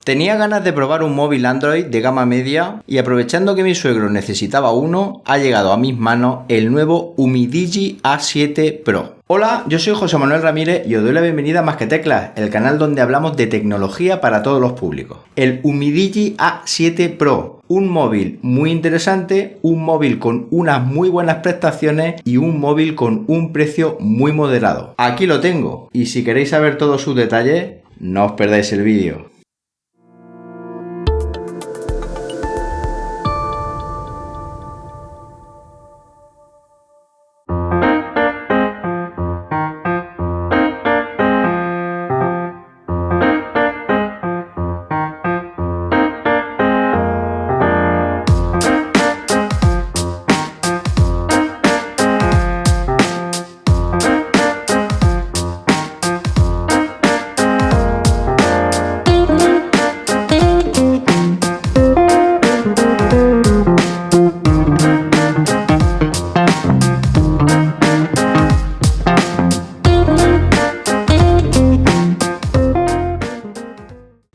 Tenía ganas de probar un móvil Android de gama media y aprovechando que mi suegro necesitaba uno, ha llegado a mis manos el nuevo Umidigi A7 Pro. Hola, yo soy José Manuel Ramírez y os doy la bienvenida a Más que Teclas, el canal donde hablamos de tecnología para todos los públicos. El Umidigi A7 Pro, un móvil muy interesante, un móvil con unas muy buenas prestaciones y un móvil con un precio muy moderado. Aquí lo tengo y si queréis saber todos sus detalles, no os perdáis el vídeo.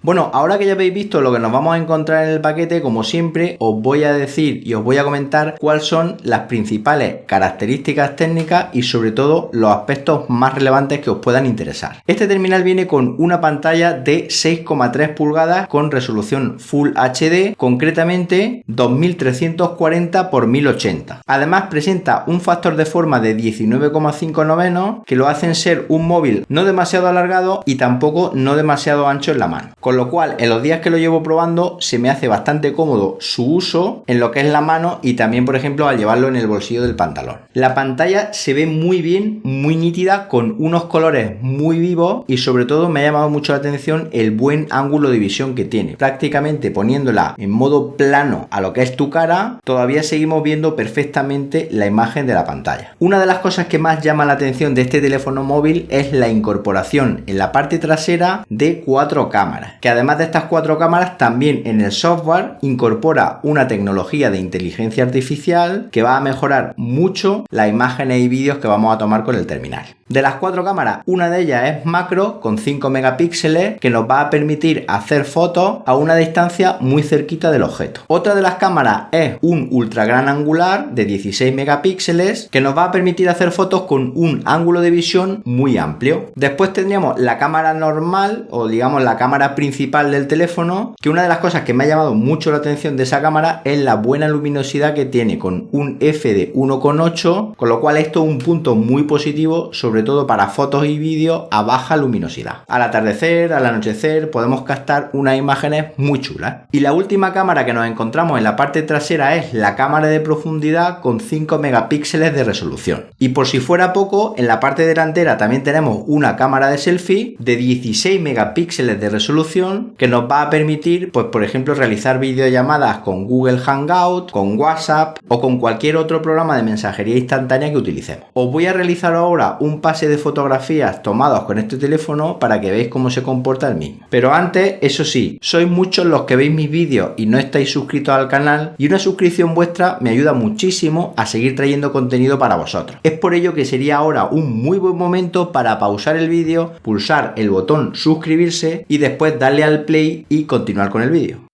Bueno, ahora que ya habéis visto lo que nos vamos a encontrar en el paquete, como siempre, os voy a decir y os voy a comentar cuáles son las principales características técnicas y sobre todo los aspectos más relevantes que os puedan interesar. Este terminal viene con una pantalla de 6,3 pulgadas con resolución Full HD, concretamente 2340 x 1080. Además presenta un factor de forma de 19,5 novenos que lo hacen ser un móvil no demasiado alargado y tampoco no demasiado ancho en la mano. Con lo cual, en los días que lo llevo probando, se me hace bastante cómodo su uso en lo que es la mano y también, por ejemplo, al llevarlo en el bolsillo del pantalón. La pantalla se ve muy bien, muy nítida, con unos colores muy vivos y sobre todo me ha llamado mucho la atención el buen ángulo de visión que tiene. Prácticamente poniéndola en modo plano a lo que es tu cara, todavía seguimos viendo perfectamente la imagen de la pantalla. Una de las cosas que más llama la atención de este teléfono móvil es la incorporación en la parte trasera de 4 cámaras. Que además de estas 4 cámaras, también en el software incorpora una tecnología de inteligencia artificial que va a mejorar mucho las imágenes y vídeos que vamos a tomar con el terminal. De las 4 cámaras, una de ellas es macro con 5 megapíxeles que nos va a permitir hacer fotos a una distancia muy cerquita del objeto. Otra de las cámaras es un ultra gran angular de 16 megapíxeles que nos va a permitir hacer fotos con un ángulo de visión muy amplio. Después tendríamos la cámara normal o digamos la cámara principal del teléfono, que una de las cosas que me ha llamado mucho la atención de esa cámara es la buena luminosidad que tiene con un f de 1,8, con lo cual esto es un punto muy positivo, sobre todo para fotos y vídeos a baja luminosidad. Al atardecer, al anochecer, podemos captar unas imágenes muy chulas. Y la última cámara que nos encontramos en la parte trasera es la cámara de profundidad con 5 megapíxeles de resolución. Y por si fuera poco, en la parte delantera también tenemos una cámara de selfie de 16 megapíxeles de resolución que nos va a permitir, pues por ejemplo, realizar videollamadas con Google Hangout, con WhatsApp o con cualquier otro programa de mensajería instantánea que utilicemos. Os voy a realizar ahora un pase de fotografías tomadas con este teléfono para que veáis cómo se comporta el mismo. Pero antes, eso sí, sois muchos los que veis mis vídeos y no estáis suscritos al canal y una suscripción vuestra me ayuda muchísimo a seguir trayendo contenido para vosotros. Es por ello que sería ahora un muy buen momento para pausar el vídeo, pulsar el botón suscribirse y después darle al play y continuar con el vídeo.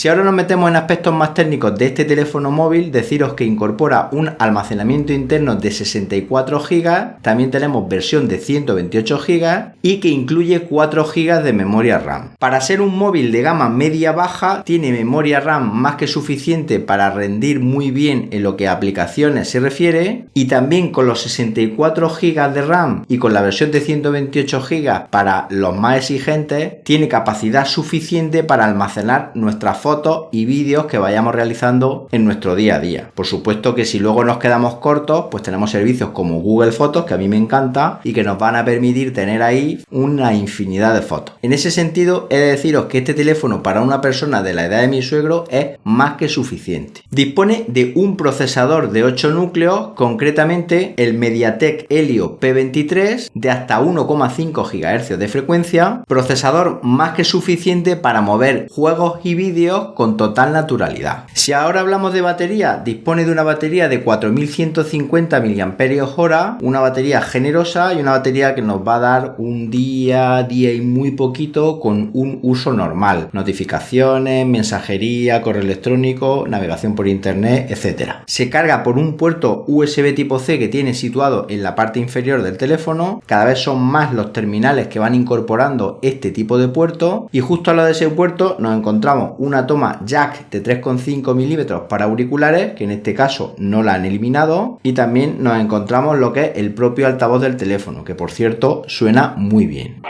Si ahora nos metemos en aspectos más técnicos de este teléfono móvil, deciros que incorpora un almacenamiento interno de 64 GB, también tenemos versión de 128 GB y que incluye 4 GB de memoria RAM. Para ser un móvil de gama media-baja, tiene memoria RAM más que suficiente para rendir muy bien en lo que a aplicaciones se refiere, y también con los 64 GB de RAM y con la versión de 128 GB para los más exigentes, tiene capacidad suficiente para almacenar nuestras fotos y vídeos que vayamos realizando en nuestro día a día. Por supuesto que si luego nos quedamos cortos, pues tenemos servicios como Google Fotos, que a mí me encanta y que nos van a permitir tener ahí una infinidad de fotos. En ese sentido, he de deciros que este teléfono para una persona de la edad de mi suegro es más que suficiente. Dispone de un procesador de 8 núcleos, concretamente el MediaTek Helio P23 de hasta 1,5 GHz de frecuencia, procesador más que suficiente para mover juegos y vídeos con total naturalidad. Si ahora hablamos de batería, dispone de una batería de 4150 mAh, una batería generosa y una batería que nos va a dar un día y muy poquito con un uso normal, notificaciones, mensajería, correo electrónico, navegación por internet, etc. Se carga por un puerto USB tipo C que tiene situado en la parte inferior del teléfono. Cada vez son más los terminales que van incorporando este tipo de puerto, y justo al lado de ese puerto nos encontramos una toma jack de 3,5 mm para auriculares, que en este caso no la han eliminado, y también nos encontramos lo que es el propio altavoz del teléfono, que por cierto suena muy bien.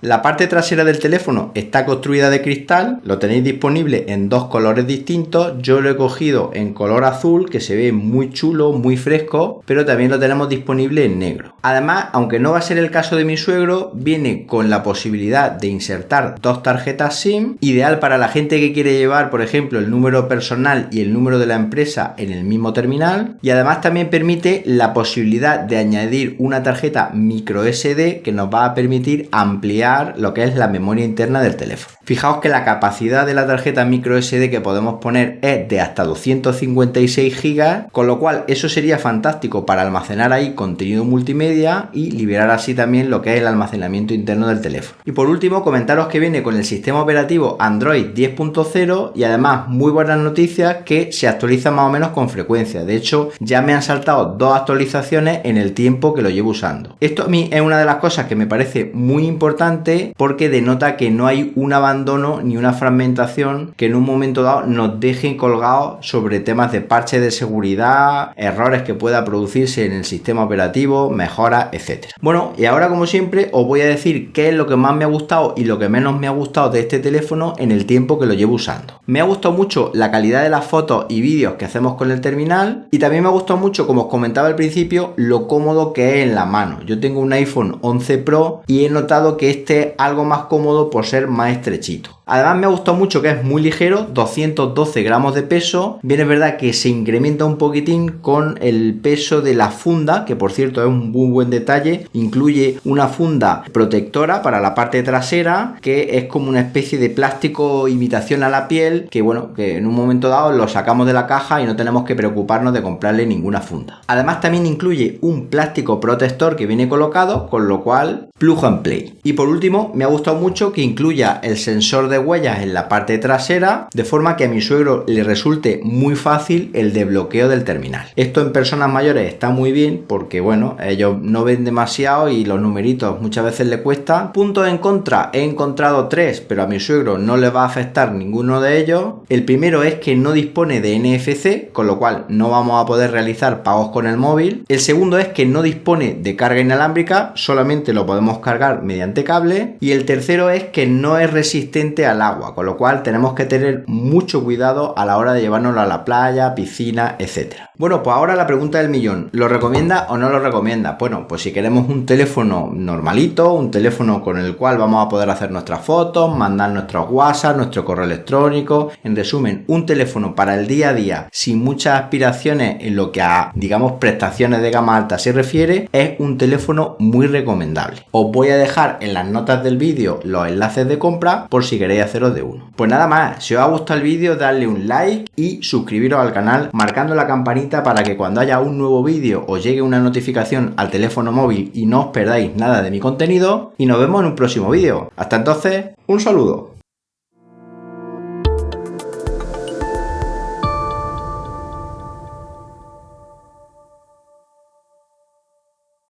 La parte trasera del teléfono está construida de cristal, lo tenéis disponible en dos colores distintos. Yo lo he cogido en color azul, que se ve muy chulo, muy fresco, pero también lo tenemos disponible en negro. Además, aunque no va a ser el caso de mi suegro, viene con la posibilidad de insertar dos tarjetas SIM, ideal para la gente que quiere llevar, por ejemplo, el número personal y el número de la empresa en el mismo terminal, y además también permite la posibilidad de añadir una tarjeta micro SD que nos va a permitir ampliar lo que es la memoria interna del teléfono. Fijaos que la capacidad de la tarjeta micro SD que podemos poner es de hasta 256 GB, con lo cual eso sería fantástico para almacenar ahí contenido multimedia y liberar así también lo que es el almacenamiento interno del teléfono. Y por último, comentaros que viene con el sistema operativo Android 10.0 y además muy buenas noticias, que se actualiza más o menos con frecuencia. De hecho, ya me han saltado 2 actualizaciones en el tiempo que lo llevo usando. Esto a mí es una de las cosas que me parece muy importante, porque denota que no hay un abandono ni una fragmentación que en un momento dado nos dejen colgados sobre temas de parches de seguridad, errores que pueda producirse en el sistema operativo, mejoras, etc. Bueno, y ahora como siempre os voy a decir qué es lo que más me ha gustado y lo que menos me ha gustado de este teléfono en el tiempo que lo llevo usando. Me ha gustado mucho la calidad de las fotos y vídeos que hacemos con el terminal, y también me ha gustado mucho, como os comentaba al principio, lo cómodo que es en la mano. Yo tengo un iPhone 11 Pro y he notado que este es algo más cómodo por ser más estrechito. Además me ha gustado mucho que es muy ligero, 212 gramos de peso. Bien, es verdad que se incrementa un poquitín con el peso de la funda, que por cierto es un muy buen detalle. Incluye una funda protectora para la parte trasera, que es como una especie de plástico imitación a la piel, que bueno, que en un momento dado lo sacamos de la caja y no tenemos que preocuparnos de comprarle ninguna funda. Además también incluye un plástico protector que viene colocado, con lo cual plug and play. Y por último, me ha gustado mucho que incluya el sensor de huellas en la parte trasera, de forma que a mi suegro le resulte muy fácil el desbloqueo del terminal. Esto en personas mayores está muy bien, porque bueno, ellos no ven demasiado y los numeritos muchas veces le cuestan. Puntos en contra, he encontrado 3, pero a mi suegro no le va a afectar ninguno de ellos. El primero es que no dispone de NFC, con lo cual no vamos a poder realizar pagos con el móvil. El segundo es que no dispone de carga inalámbrica, solamente lo podemos cargar mediante cable. Y el tercero es que no es resistente al agua, con lo cual tenemos que tener mucho cuidado a la hora de llevárnoslo a la playa, piscina, etcétera. Bueno, pues ahora la pregunta del millón. ¿Lo recomienda o no lo recomienda? Bueno, pues si queremos un teléfono normalito, un teléfono con el cual vamos a poder hacer nuestras fotos, mandar nuestros WhatsApp, nuestro correo electrónico, en resumen, un teléfono para el día a día sin muchas aspiraciones en lo que a, digamos, prestaciones de gama alta se refiere, es un teléfono muy recomendable. Os voy a dejar en las notas del vídeo los enlaces de compra por si queréis haceros de uno. Pues nada más, si os ha gustado el vídeo, dadle un like y suscribiros al canal marcando la campanita para que cuando haya un nuevo vídeo os llegue una notificación al teléfono móvil y no os perdáis nada de mi contenido, y nos vemos en un próximo vídeo. Hasta entonces, un saludo.